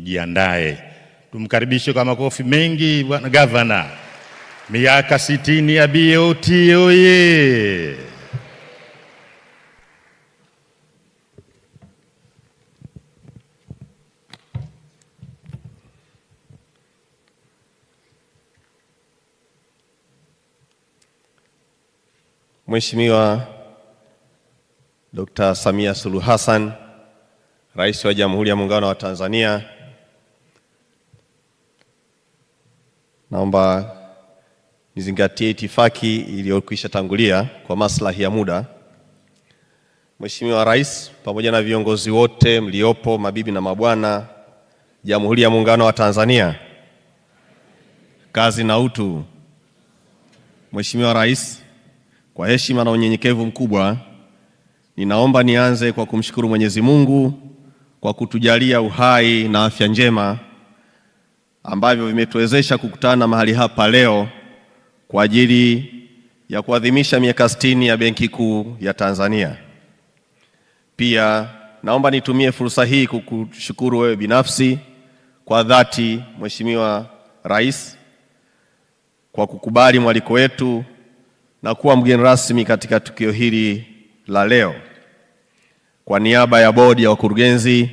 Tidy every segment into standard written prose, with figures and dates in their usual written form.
tujiandae. Tumkaribishe kwa makofi mengi Bwana Gavana. Miaka 60 ya BOT oye! Mheshimiwa Dr. Samia Suluhu Hassan, Rais wa Jamhuri ya Muungano wa Tanzania, naomba nizingatie itifaki iliyokwisha tangulia kwa maslahi ya muda. Mheshimiwa Rais pamoja na viongozi wote mliopo, mabibi na mabwana, Jamhuri ya Muungano wa Tanzania, kazi na utu. Mheshimiwa Rais, kwa heshima na unyenyekevu mkubwa, ninaomba nianze kwa kumshukuru Mwenyezi Mungu kwa kutujalia uhai na afya njema ambavyo vimetuwezesha kukutana mahali hapa leo kwa ajili ya kuadhimisha miaka 60 ya Benki Kuu ya Tanzania. Pia naomba nitumie fursa hii kukushukuru wewe binafsi kwa dhati, Mheshimiwa Rais, kwa kukubali mwaliko wetu na kuwa mgeni rasmi katika tukio hili la leo. Kwa niaba ya bodi ya wakurugenzi,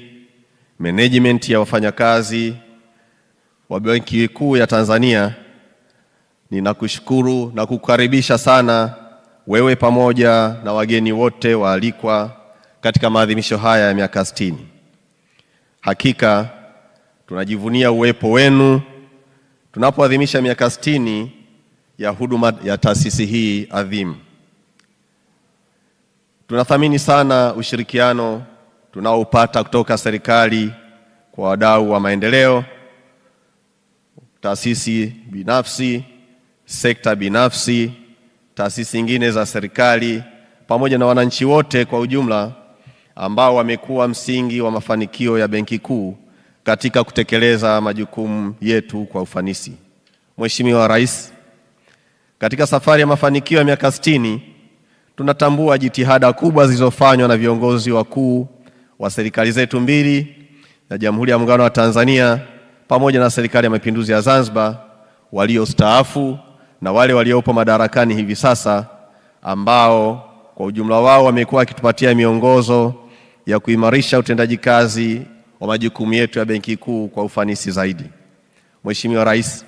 management ya wafanyakazi wa Benki Kuu ya Tanzania, ninakushukuru na kukukaribisha sana wewe pamoja na wageni wote waalikwa katika maadhimisho haya ya miaka 60. Hakika tunajivunia uwepo wenu tunapoadhimisha miaka 60 ya huduma ya taasisi hii adhimu. Tunathamini sana ushirikiano tunaoupata kutoka serikali kwa wadau wa maendeleo, taasisi binafsi, sekta binafsi, taasisi nyingine za serikali pamoja na wananchi wote kwa ujumla ambao wamekuwa msingi wa mafanikio ya Benki Kuu katika kutekeleza majukumu yetu kwa ufanisi. Mheshimiwa Rais, katika safari ya mafanikio ya miaka 60, tunatambua jitihada kubwa zilizofanywa na viongozi wakuu wa serikali zetu mbili ya Jamhuri ya Muungano wa Tanzania pamoja na Serikali ya Mapinduzi ya Zanzibar, waliostaafu na wale waliopo madarakani hivi sasa, ambao kwa ujumla wao wamekuwa wakitupatia miongozo ya kuimarisha utendaji kazi wa majukumu yetu ya Benki Kuu kwa ufanisi zaidi. Mheshimiwa Rais,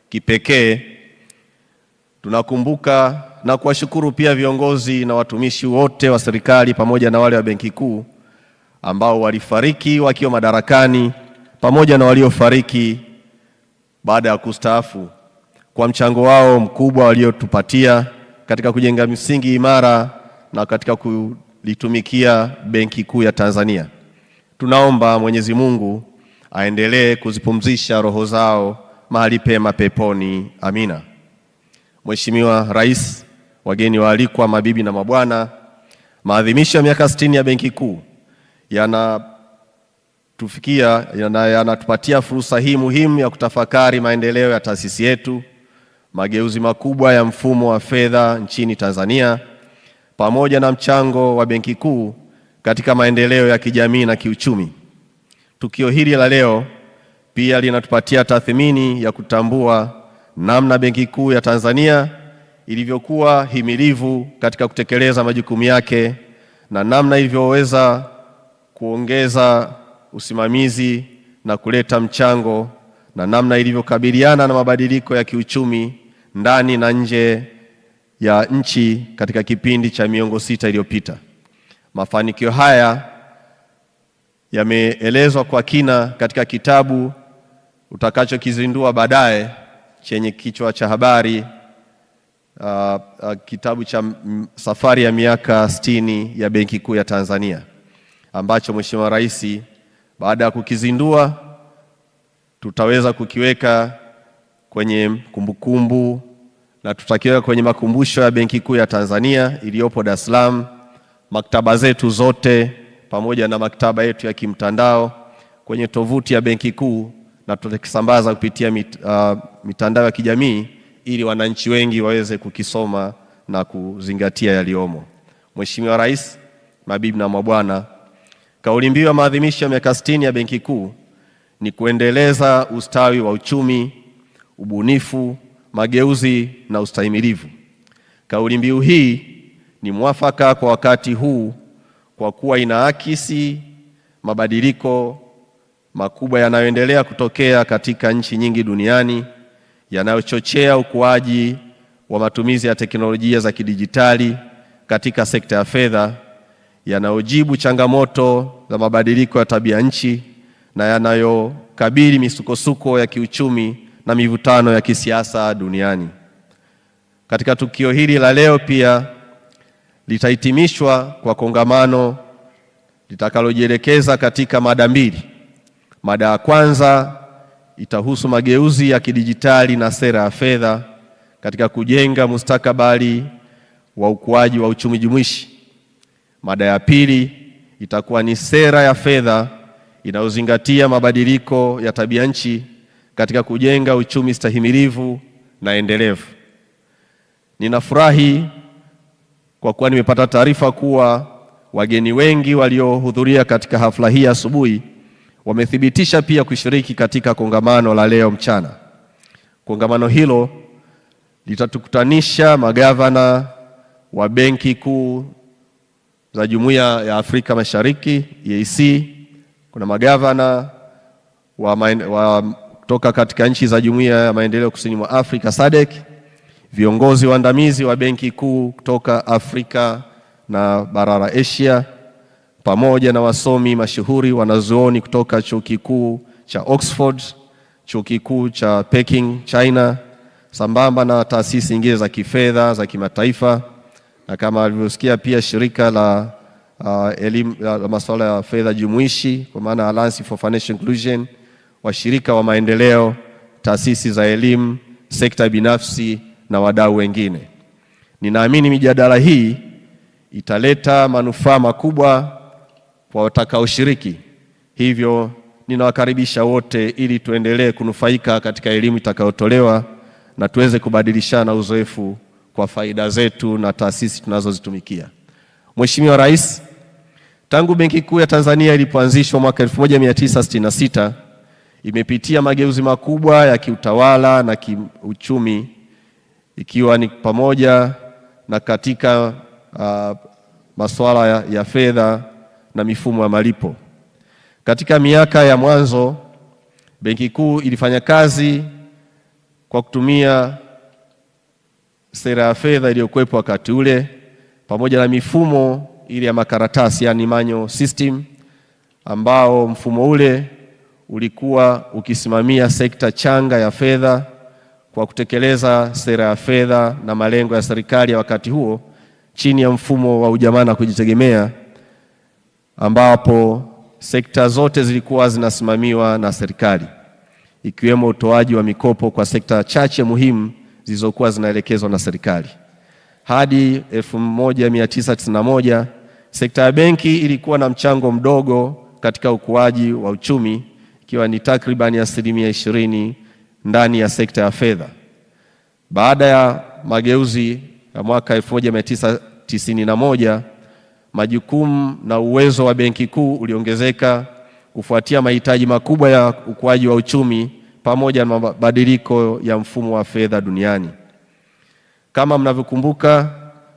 kipekee tunakumbuka na kuwashukuru pia viongozi na watumishi wote wa serikali pamoja na wale wa Benki Kuu ambao walifariki wakiwa madarakani pamoja na waliofariki baada ya kustaafu, kwa mchango wao mkubwa waliotupatia katika kujenga misingi imara na katika kulitumikia Benki Kuu ya Tanzania. Tunaomba Mwenyezi Mungu aendelee kuzipumzisha roho zao mahali pema peponi. Amina. Mheshimiwa Rais, wageni waalikwa, mabibi na mabwana, maadhimisho ya miaka 60 ya Benki Kuu yanatupatia fursa hii muhimu ya kutafakari maendeleo ya taasisi yetu, mageuzi makubwa ya mfumo wa fedha nchini Tanzania, pamoja na mchango wa Benki Kuu katika maendeleo ya kijamii na kiuchumi. Tukio hili la leo pia linatupatia tathmini ya kutambua namna Benki Kuu ya Tanzania ilivyokuwa himilivu katika kutekeleza majukumu yake na namna ilivyoweza kuongeza usimamizi na kuleta mchango na namna ilivyokabiliana na mabadiliko ya kiuchumi ndani na nje ya nchi katika kipindi cha miongo 6 iliyopita. Mafanikio haya yameelezwa kwa kina katika kitabu utakachokizindua baadaye chenye kichwa cha habari kitabu cha safari ya miaka 60 ya Benki Kuu ya Tanzania, ambacho Mheshimiwa Rais baada ya kukizindua tutaweza kukiweka kwenye kumbukumbu na tutakiweka kwenye makumbusho ya Benki Kuu ya Tanzania iliyopo Dar es Salaam, maktaba zetu zote pamoja na maktaba yetu ya kimtandao, kwenye tovuti ya Benki Kuu, na tutakisambaza kupitia mitandao ya kijamii ili wananchi wengi waweze kukisoma na kuzingatia yaliyomo. Mheshimiwa Rais, mabibi na mabwana, kauli mbiu ya maadhimisho ya miaka 60 ya Benki Kuu ni kuendeleza ustawi wa uchumi, ubunifu, mageuzi na ustahimilivu. Kauli mbiu hii ni mwafaka kwa wakati huu kwa kuwa inaakisi mabadiliko makubwa yanayoendelea kutokea katika nchi nyingi duniani, yanayochochea ukuaji wa matumizi ya teknolojia za kidijitali katika sekta ya fedha, yanayojibu changamoto za mabadiliko ya tabia nchi na yanayokabili misukosuko ya kiuchumi na mivutano ya kisiasa duniani. Katika tukio hili la leo pia litahitimishwa kwa kongamano litakalojielekeza katika mada mbili. Mada ya kwanza itahusu mageuzi ya kidijitali na sera ya fedha katika kujenga mustakabali wa ukuaji wa uchumi jumuishi. Mada ya pili itakuwa ni sera ya fedha inayozingatia mabadiliko ya tabia nchi katika kujenga uchumi stahimilivu na endelevu. Ninafurahi kwa kuwa nimepata taarifa kuwa wageni wengi waliohudhuria katika hafla hii asubuhi wamethibitisha pia kushiriki katika kongamano la leo mchana. Kongamano hilo litatukutanisha magavana wa benki kuu za Jumuiya ya Afrika Mashariki EAC, kuna magavana kutoka katika nchi za Jumuiya ya Maendeleo Kusini mwa Afrika SADC, viongozi waandamizi wa benki kuu kutoka Afrika na bara la Asia, pamoja na wasomi mashuhuri wanazuoni kutoka Chuo Kikuu cha Oxford, Chuo Kikuu cha Peking China, sambamba na taasisi nyingine za kifedha za kimataifa, na kama alivyosikia pia shirika la elimu la masuala ya fedha jumuishi kwa maana Alliance for Financial Inclusion, washirika wa maendeleo, taasisi za elimu, sekta binafsi na wadau wengine. Ninaamini mijadala hii italeta manufaa makubwa kwa watakaoshiriki. Hivyo ninawakaribisha wote ili tuendelee kunufaika katika elimu itakayotolewa na tuweze kubadilishana uzoefu kwa faida zetu na taasisi tunazozitumikia. Mheshimiwa Rais, tangu Benki Kuu ya Tanzania ilipoanzishwa mwaka 1966 imepitia mageuzi makubwa ya kiutawala na kiuchumi, ikiwa ni pamoja na katika masuala ya fedha na mifumo ya malipo. Katika miaka ya mwanzo, Benki Kuu ilifanya kazi kwa kutumia sera ya fedha iliyokuwepo wakati ule pamoja na mifumo ile ya makaratasi, yani manual system, ambao mfumo ule ulikuwa ukisimamia sekta changa ya fedha kwa kutekeleza sera ya fedha na malengo ya serikali ya wakati huo chini ya mfumo wa ujamaa na kujitegemea, ambapo sekta zote zilikuwa zinasimamiwa na serikali, ikiwemo utoaji wa mikopo kwa sekta chache muhimu zilizokuwa zinaelekezwa na serikali. Hadi 1991 sekta ya benki ilikuwa na mchango mdogo katika ukuaji wa uchumi, ikiwa ni takriban 20% ndani ya sekta ya fedha. Baada ya mageuzi ya mwaka 1991, majukumu na uwezo wa Benki Kuu uliongezeka kufuatia mahitaji makubwa ya ukuaji wa uchumi pamoja na mabadiliko ya mfumo wa fedha duniani. Kama mnavyokumbuka,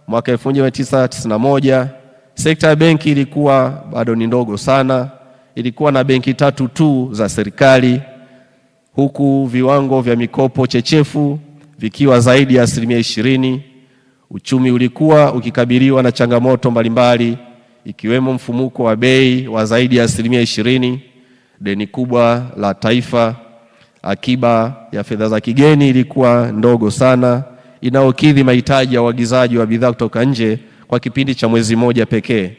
mwaka 1991 sekta ya benki ilikuwa bado ni ndogo sana. Ilikuwa na benki 3 tu za serikali, huku viwango vya mikopo chechefu vikiwa zaidi ya 20%. Uchumi ulikuwa ukikabiliwa na changamoto mbalimbali, ikiwemo mfumuko wa bei wa zaidi ya 20%, deni kubwa la taifa, akiba ya fedha za kigeni ilikuwa ndogo sana inayokidhi mahitaji ya uagizaji wa bidhaa kutoka nje kwa kipindi cha mwezi mmoja pekee,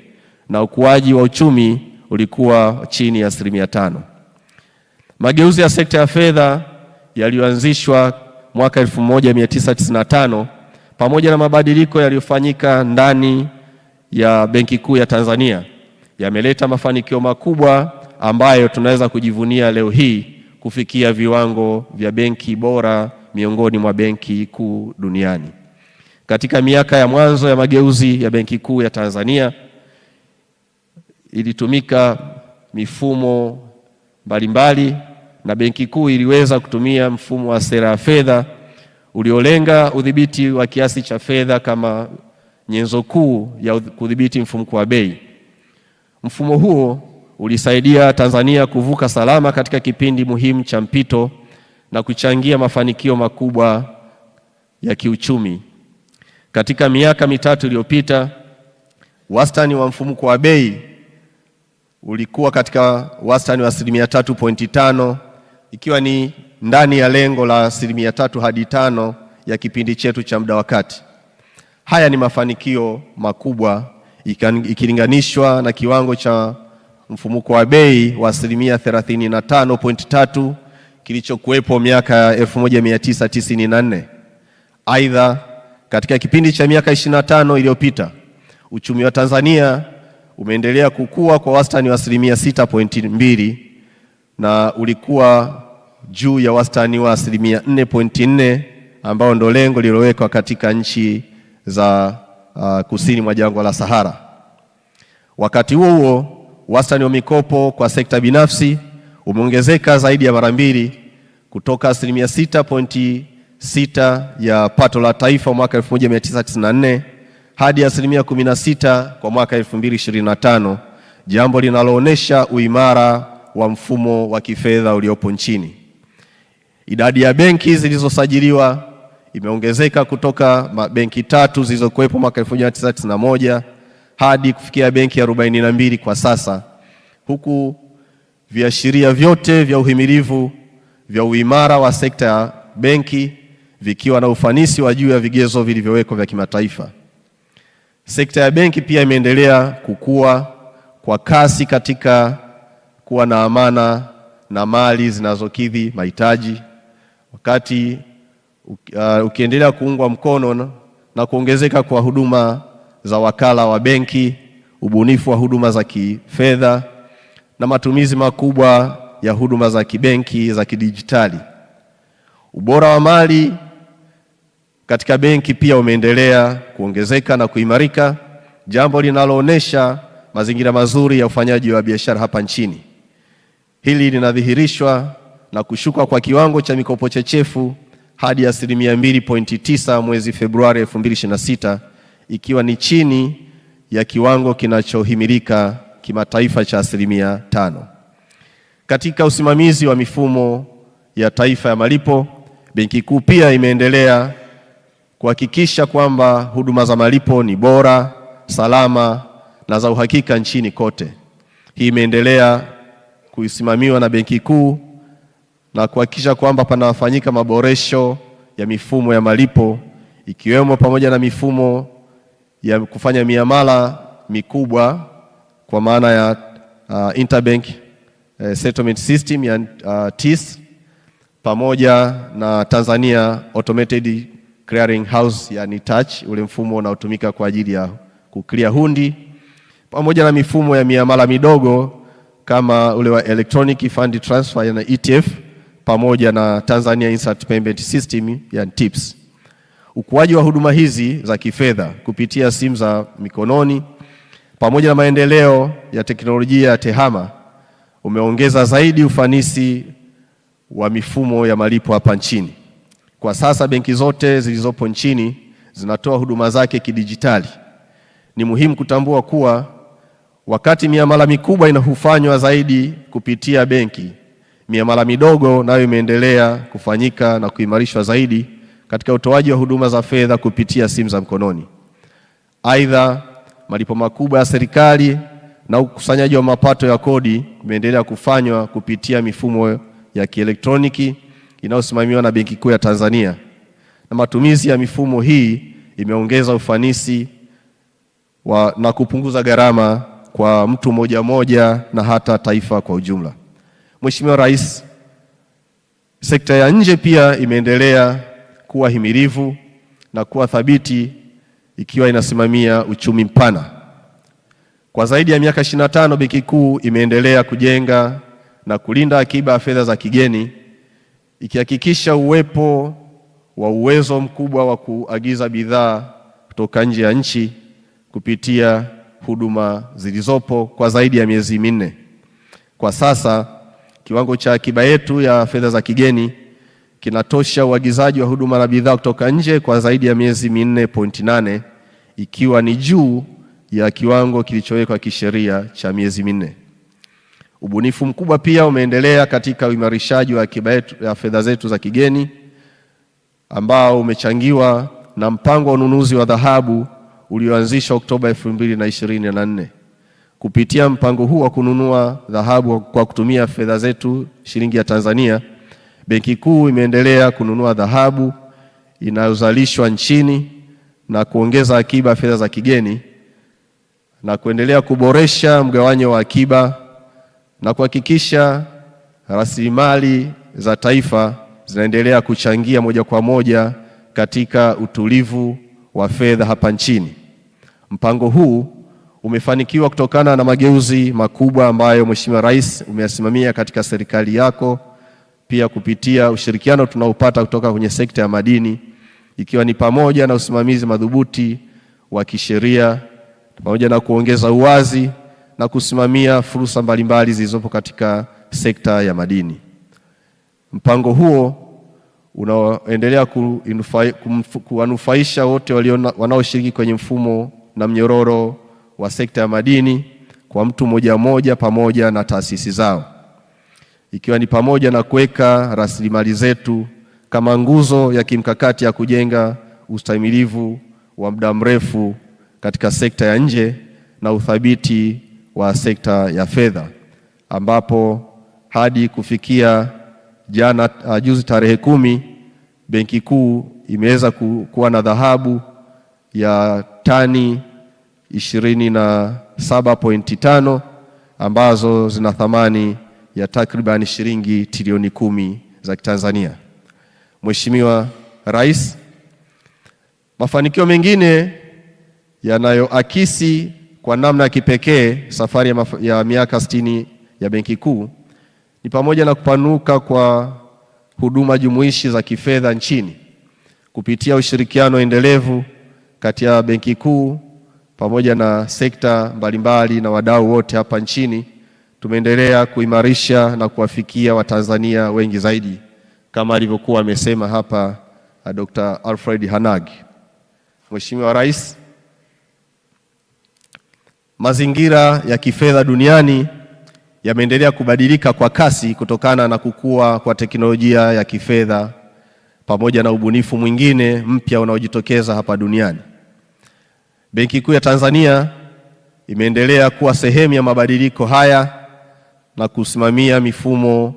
na ukuaji wa uchumi ulikuwa chini ya 5%. Mageuzi ya sekta ya fedha yaliyoanzishwa mwaka 1995 pamoja na mabadiliko yaliyofanyika ndani ya Benki Kuu ya Tanzania yameleta mafanikio makubwa ambayo tunaweza kujivunia leo hii kufikia viwango vya benki bora miongoni mwa benki kuu duniani. Katika miaka ya mwanzo ya mageuzi ya Benki Kuu ya Tanzania ilitumika mifumo mbalimbali na Benki Kuu iliweza kutumia mfumo wa sera ya fedha uliolenga udhibiti wa kiasi cha fedha kama nyenzo kuu ya kudhibiti mfumuko wa bei. Mfumo huo ulisaidia Tanzania kuvuka salama katika kipindi muhimu cha mpito na kuchangia mafanikio makubwa ya kiuchumi. Katika miaka mitatu iliyopita, wastani wa mfumuko wa bei ulikuwa katika wastani wa 3.5, ikiwa ni ndani ya lengo la 3 hadi 5 ya kipindi chetu cha muda wa kati. Haya ni mafanikio makubwa ikilinganishwa na kiwango cha mfumuko wa bei wa 35.3 kilichokuwepo miaka ya 1994. Aidha, katika kipindi cha miaka 25 iliyopita, uchumi wa Tanzania umeendelea kukua kwa wastani wa 6.2 na ulikuwa juu ya wastani wa 4.4 ambao ndo lengo lililowekwa katika nchi za kusini mwa jangwa la Sahara. Wakati huo, wastani wa mikopo kwa sekta binafsi umeongezeka zaidi ya mara mbili kutoka 6.6 ya pato la taifa mwaka 1994 hadi 16% kwa mwaka 2025, jambo linaloonyesha uimara wa mfumo wa kifedha uliopo nchini. Idadi ya benki zilizosajiliwa imeongezeka kutoka benki 3 zilizokuwepo mwaka 1991 hadi kufikia benki 42 kwa sasa, huku viashiria vyote vya uhimilivu vya uimara wa sekta ya benki vikiwa na ufanisi wa juu ya vigezo vilivyowekwa vya kimataifa. Sekta ya benki pia imeendelea kukua kwa kasi katika kuwa na amana na mali zinazokidhi mahitaji, wakati ukiendelea kuungwa mkono na kuongezeka kwa huduma za wakala wa benki, ubunifu wa huduma za kifedha na matumizi makubwa ya huduma za kibenki za kidijitali. Ubora wa mali katika benki pia umeendelea kuongezeka na kuimarika, jambo linaloonyesha mazingira mazuri ya ufanyaji wa biashara hapa nchini. Hili linadhihirishwa na kushuka kwa kiwango cha mikopo chechefu hadi 2.9 mwezi Februari 2026, ikiwa ni chini ya kiwango kinachohimilika kimataifa cha 5%. Katika usimamizi wa mifumo ya taifa ya malipo, Benki Kuu pia imeendelea kuhakikisha kwamba huduma za malipo ni bora, salama na za uhakika nchini kote. Hii imeendelea kusimamiwa na Benki Kuu na kuhakikisha kwamba panafanyika maboresho ya mifumo ya malipo, ikiwemo pamoja na mifumo ya kufanya miamala mikubwa kwa maana ya interbank settlement system ya TIS, pamoja na Tanzania Automated Clearing House yani TACH, ule mfumo unaotumika kwa ajili ya kuclear hundi, pamoja na mifumo ya miamala midogo kama ule wa electronic fund transfer yani ETF, pamoja na Tanzania Instant Payment System yani TIPS. Ukuaji wa huduma hizi za kifedha kupitia simu za mikononi pamoja na maendeleo ya teknolojia ya tehama umeongeza zaidi ufanisi wa mifumo ya malipo hapa nchini. Kwa sasa benki zote zilizopo nchini zinatoa huduma zake kidijitali. Ni muhimu kutambua kuwa wakati miamala mikubwa inahufanywa zaidi kupitia benki, miamala midogo nayo imeendelea kufanyika na kuimarishwa zaidi katika utoaji wa huduma za fedha kupitia simu za mkononi. Aidha, malipo makubwa ya serikali na ukusanyaji wa mapato ya kodi umeendelea kufanywa kupitia mifumo ya kielektroniki inayosimamiwa na Benki Kuu ya Tanzania, na matumizi ya mifumo hii imeongeza ufanisi na kupunguza gharama kwa mtu mmoja na hata taifa kwa ujumla. Mheshimiwa Rais, sekta ya nje pia imeendelea kuwa himilivu na kuwa thabiti, ikiwa inasimamia uchumi mpana. Kwa zaidi ya miaka 25 Benki Kuu imeendelea kujenga na kulinda akiba ya fedha za kigeni, ikihakikisha uwepo wa uwezo mkubwa wa kuagiza bidhaa kutoka nje ya nchi kupitia huduma zilizopo kwa zaidi ya miezi 4. Kwa sasa Kiwango cha akiba yetu ya fedha za kigeni kinatosha uagizaji wa huduma na bidhaa kutoka nje kwa zaidi ya miezi 4.8, ikiwa ni juu ya kiwango kilichowekwa kisheria cha miezi 4. Ubunifu mkubwa pia umeendelea katika uimarishaji wa akiba yetu ya fedha zetu za kigeni, ambao umechangiwa na mpango wa ununuzi wa dhahabu ulioanzishwa Oktoba 2024. Kupitia mpango huu wa kununua dhahabu kwa kutumia fedha zetu shilingi ya Tanzania, Benki Kuu imeendelea kununua dhahabu inayozalishwa nchini na kuongeza akiba fedha za kigeni na kuendelea kuboresha mgawanyo wa akiba na kuhakikisha rasilimali za taifa zinaendelea kuchangia moja kwa moja katika utulivu wa fedha hapa nchini. Mpango huu umefanikiwa kutokana na mageuzi makubwa ambayo Mheshimiwa Rais umeyasimamia katika serikali yako, pia kupitia ushirikiano tunaopata kutoka kwenye sekta ya madini, ikiwa ni pamoja na usimamizi madhubuti wa kisheria, pamoja na kuongeza uwazi na kusimamia fursa mbalimbali zilizopo katika sekta ya madini. Mpango huo unaoendelea kuwanufaisha wote wanaoshiriki kwenye mfumo na mnyororo wa sekta ya madini kwa mtu mmoja mmoja pamoja na taasisi zao, ikiwa ni pamoja na kuweka rasilimali zetu kama nguzo ya kimkakati ya kujenga ustahimilivu wa muda mrefu katika sekta ya nje na uthabiti wa sekta ya fedha, ambapo hadi kufikia juzi tarehe 10, Benki Kuu imeweza kuwa na dhahabu ya tani 27.5 ambazo zina thamani ya takriban shilingi trilioni 10 za Kitanzania. Mheshimiwa Rais, mafanikio mengine yanayoakisi kwa namna ya kipekee safari ya miaka 60 ya Benki Kuu ni pamoja na kupanuka kwa huduma jumuishi za kifedha nchini kupitia ushirikiano endelevu kati ya Benki Kuu pamoja na sekta mbalimbali na wadau wote hapa nchini. Tumeendelea kuimarisha na kuwafikia Watanzania wengi zaidi, kama alivyokuwa amesema hapa Dr. Alfred Hanagi. Mheshimiwa Rais, mazingira ya kifedha duniani yameendelea kubadilika kwa kasi kutokana na kukua kwa teknolojia ya kifedha pamoja na ubunifu mwingine mpya unaojitokeza hapa duniani. Benki Kuu ya Tanzania imeendelea kuwa sehemu ya mabadiliko haya na kusimamia mifumo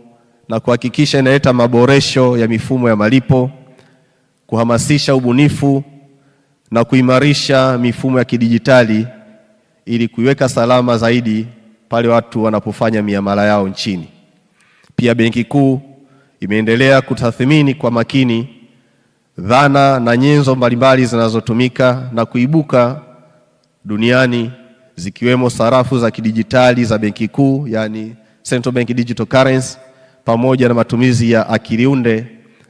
na kuhakikisha inaleta maboresho ya mifumo ya malipo, kuhamasisha ubunifu na kuimarisha mifumo ya kidijitali ili kuiweka salama zaidi pale watu wanapofanya miamala yao nchini. Pia Benki Kuu imeendelea kutathmini kwa makini dhana na nyenzo mbalimbali zinazotumika na kuibuka duniani, zikiwemo sarafu za kidijitali za Benki Kuu, yani Central Bank Digital Currency, pamoja na matumizi ya akili unde,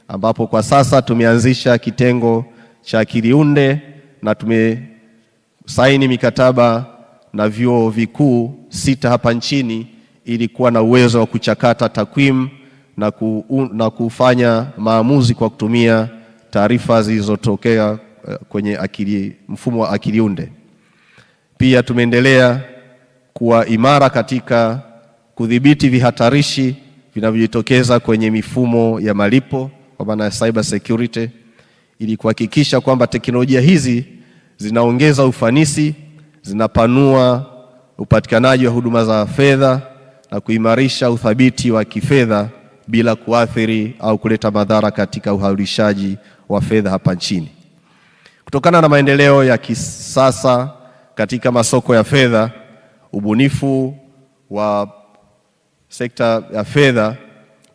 ambapo kwa sasa tumeanzisha kitengo cha akili unde na tumesaini mikataba na vyuo vikuu 6 hapa nchini ili kuwa na uwezo wa kuchakata takwimu na kufanya maamuzi kwa kutumia taarifa zilizotokea kwenye mfumo wa akili unde. Pia tumeendelea kuwa imara katika kudhibiti vihatarishi vinavyojitokeza kwenye mifumo ya malipo kwa maana ya cyber security, ili kuhakikisha kwamba teknolojia hizi zinaongeza ufanisi, zinapanua upatikanaji wa huduma za fedha na kuimarisha uthabiti wa kifedha bila kuathiri au kuleta madhara katika uhaulishaji wa fedha hapa nchini. Kutokana na maendeleo ya kisasa katika masoko ya fedha, ubunifu wa sekta ya fedha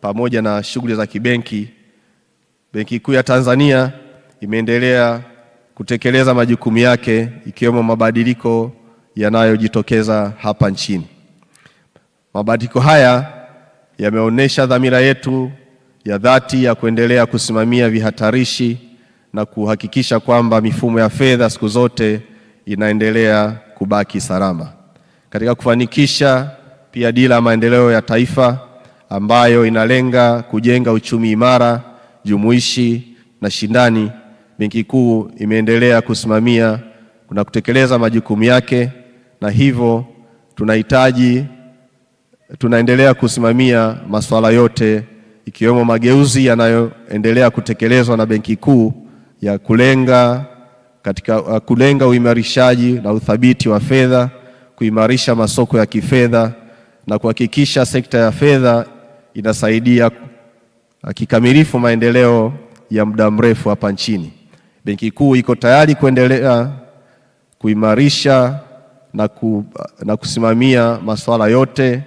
pamoja na shughuli za kibenki, Benki Kuu ya Tanzania imeendelea kutekeleza majukumu yake, ikiwemo mabadiliko yanayojitokeza hapa nchini. Mabadiliko haya yameonyesha dhamira yetu ya dhati ya kuendelea kusimamia vihatarishi na kuhakikisha kwamba mifumo ya fedha siku zote inaendelea kubaki salama. Katika kufanikisha pia dira ya maendeleo ya taifa ambayo inalenga kujenga uchumi imara, jumuishi na shindani, Benki Kuu imeendelea kusimamia na kutekeleza majukumu yake, na hivyo tunaendelea kusimamia masuala yote ikiwemo mageuzi yanayoendelea kutekelezwa na Benki Kuu ya kulenga uimarishaji na uthabiti wa fedha, kuimarisha masoko ya kifedha na kuhakikisha sekta ya fedha inasaidia kikamilifu maendeleo ya muda mrefu hapa nchini. Benki Kuu iko tayari kuendelea kuimarisha na kusimamia masuala yote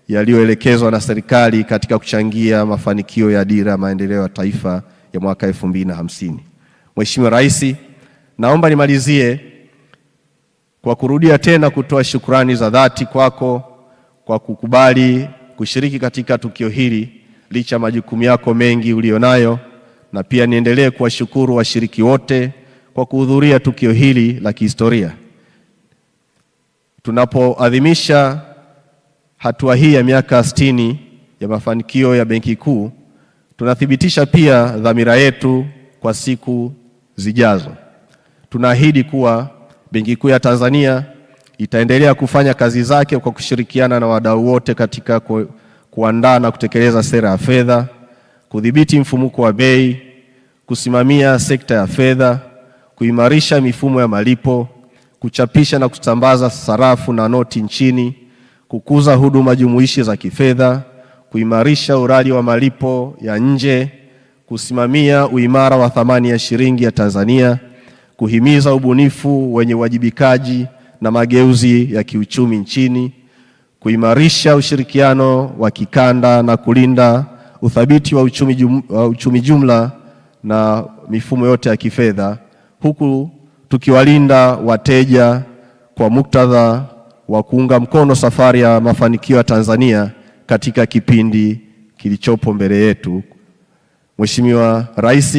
yaliyoelekezwa na serikali katika kuchangia mafanikio ya Dira ya Maendeleo ya Taifa ya mwaka 2050. Mheshimiwa Rais, naomba nimalizie kwa kurudia tena kutoa shukrani za dhati kwako kwa kukubali kushiriki katika tukio hili licha majukumu yako mengi ulionayo, na pia niendelee kuwashukuru washiriki wote kwa kuhudhuria tukio hili la kihistoria. Tunapoadhimisha hatua hii ya miaka 60 ya mafanikio ya Benki Kuu, tunathibitisha pia dhamira yetu kwa siku zijazo. Tunaahidi kuwa Benki Kuu ya Tanzania itaendelea kufanya kazi zake kwa kushirikiana na wadau wote katika kuandaa na kutekeleza sera ya fedha, kudhibiti mfumuko wa bei, kusimamia sekta ya fedha, kuimarisha mifumo ya malipo, kuchapisha na kusambaza sarafu na noti nchini, kukuza huduma jumuishi za kifedha, kuimarisha urali wa malipo ya nje, kusimamia uimara wa thamani ya shilingi ya Tanzania, kuhimiza ubunifu wenye uwajibikaji na mageuzi ya kiuchumi nchini, kuimarisha ushirikiano wa kikanda na kulinda uthabiti wa uchumi jumla na mifumo yote ya kifedha, huku tukiwalinda wateja kwa muktadha wa kuunga mkono safari ya mafanikio ya Tanzania katika kipindi kilichopo mbele yetu. Mheshimiwa Rais,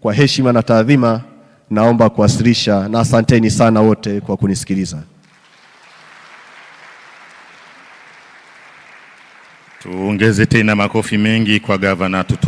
kwa heshima na taadhima naomba kuwasilisha, na asanteni sana wote kwa kunisikiliza. Tuongeze tena makofi mengi kwa Gavana Tutu.